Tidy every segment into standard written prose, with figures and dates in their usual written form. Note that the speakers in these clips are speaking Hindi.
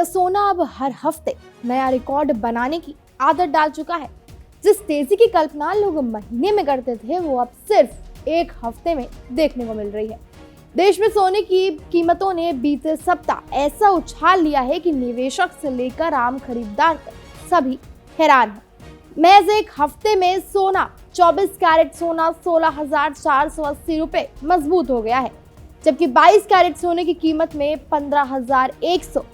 क्या सोना अब हर हफ्ते नया रिकॉर्ड बनाने की आदत डाल चुका है? जिस तेजी की कल्पना लोग महीने में करते थे वो अब सिर्फ एक हफ्ते में देखने को मिल रही है। देश में सोने की कीमतों ने बीते सप्ताह ऐसा उछाल लिया है कि निवेशक से लेकर आम खरीदार तक सभी हैरान हैं। महज एक हफ्ते में सोना 24 कैरेट सोना 16,480 रुपए मजबूत हो गया है, जबकि 22 कैरेट सोने की कीमत में 15,100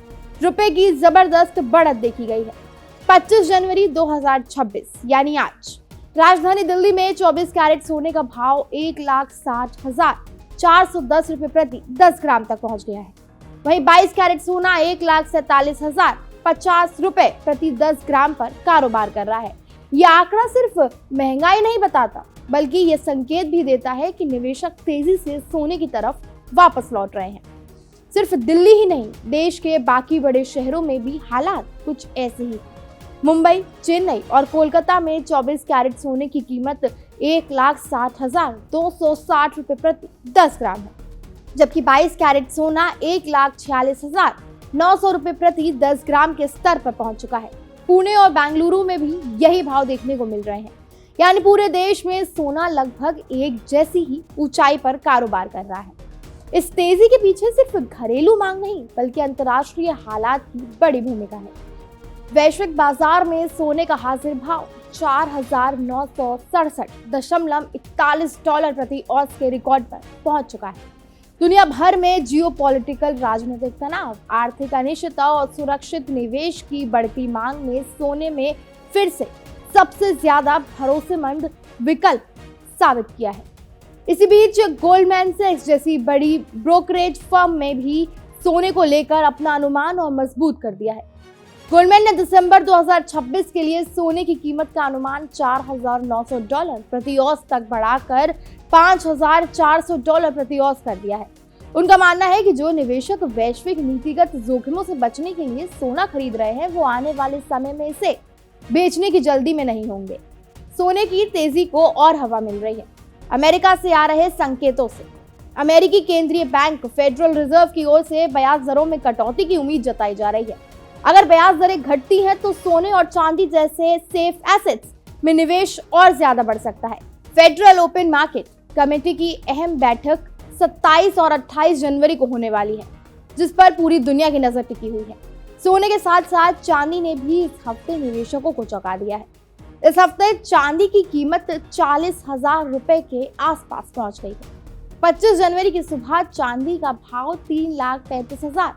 रुपए की जबरदस्त बढ़त देखी गई है। 25 जनवरी 2026 यानी आज राजधानी दिल्ली में 24 कैरेट सोने का भाव 1,60,410 रुपए प्रति 10 ग्राम तक पहुंच गया है। वहीं 22 कैरेट सोना 1,47,050 रुपए प्रति 10 ग्राम पर कारोबार कर रहा है। यह आंकड़ा सिर्फ महंगाई नहीं बताता, बल्कि यह संकेत भी देता है कि निवेशक तेजी से सोने की तरफ वापस लौट रहे हैं। सिर्फ दिल्ली ही नहीं, देश के बाकी बड़े शहरों में भी हालात कुछ ऐसे ही हैं। मुंबई, चेन्नई और कोलकाता में 24 कैरेट सोने की कीमत 1,60,260 रुपए प्रति 10 ग्राम है, जबकि 22 कैरेट सोना 1,46,900 रुपए प्रति 10 ग्राम के स्तर पर पहुंच चुका है। पुणे और बेंगलुरु में भी यही भाव देखने को मिल रहे हैं। यानी पूरे देश में सोना लगभग एक जैसी ही ऊंचाई पर कारोबार कर रहा है। इस तेजी के पीछे सिर्फ घरेलू मांग नहीं, बल्कि अंतर्राष्ट्रीय हालात की बड़ी भूमिका है। वैश्विक बाजार में सोने का हाजिर भाव 4,967.41 डॉलर प्रति औंस के रिकॉर्ड पर पहुंच चुका है। दुनिया भर में जियोपॉलिटिकल, राजनीतिक तनाव, आर्थिक अनिश्चितता और सुरक्षित निवेश की बढ़ती मांग ने सोने में फिर से सबसे ज्यादा भरोसेमंद विकल्प साबित किया है। इसी बीच गोल्डमैन सैक्स जैसी बड़ी ब्रोकरेज फर्म में भी सोने को लेकर अपना अनुमान और मजबूत कर दिया है। गोल्डमैन ने दिसंबर 2026 के लिए सोने की कीमत का अनुमान $4,900 प्रति औंस तक बढ़ाकर $5,400 प्रति औंस कर दिया है। उनका मानना है कि जो निवेशक वैश्विक नीतिगत जोखिमों से बचने के लिए सोना खरीद रहे हैं, वो आने वाले समय में इसे बेचने की जल्दी में नहीं होंगे। सोने की तेजी को और हवा मिल रही है अमेरिका से आ रहे संकेतों से। अमेरिकी केंद्रीय बैंक फेडरल रिजर्व की ओर से ब्याज दरों में कटौती की उम्मीद जताई जा रही है। अगर ब्याज दरें घटती हैं तो सोने और चांदी जैसे सेफ एसेट्स में निवेश और ज्यादा बढ़ सकता है। फेडरल ओपन मार्केट कमेटी की अहम बैठक 27 और 28 जनवरी को होने वाली है, जिस पर पूरी दुनिया की नजर टिकी हुई है। सोने के साथ साथ चांदी ने भी इस हफ्ते निवेशकों को चौंका दिया है। इस हफ्ते चांदी की कीमत 40,000 रुपए के आसपास पहुंच गई है। 25 जनवरी की सुबह चांदी का भाव 3,35,000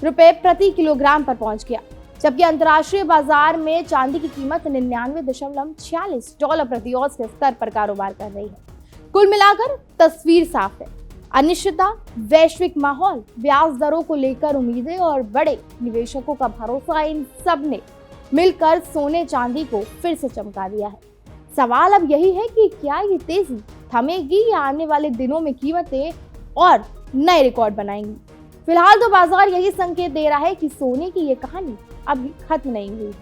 रुपए प्रति किलोग्राम पर पहुंच गया, जबकि अंतर्राष्ट्रीय बाजार में चांदी की कीमत 99.46 डॉलर प्रति औंस के स्तर पर कारोबार कर रही है। कुल मिलाकर तस्वीर साफ है। अनिश्चितता, वैश्विक माहौल, ब्याज दरों को लेकर उम्मीदें और बड़े निवेशकों का भरोसा, इन सब ने मिलकर सोने चांदी को फिर से चमका दिया है। सवाल अब यही है कि क्या ये तेजी थमेगी या आने वाले दिनों में कीमतें और नए रिकॉर्ड बनाएंगी। फिलहाल तो बाजार यही संकेत दे रहा है कि सोने की ये कहानी अभी खत्म नहीं हुई है।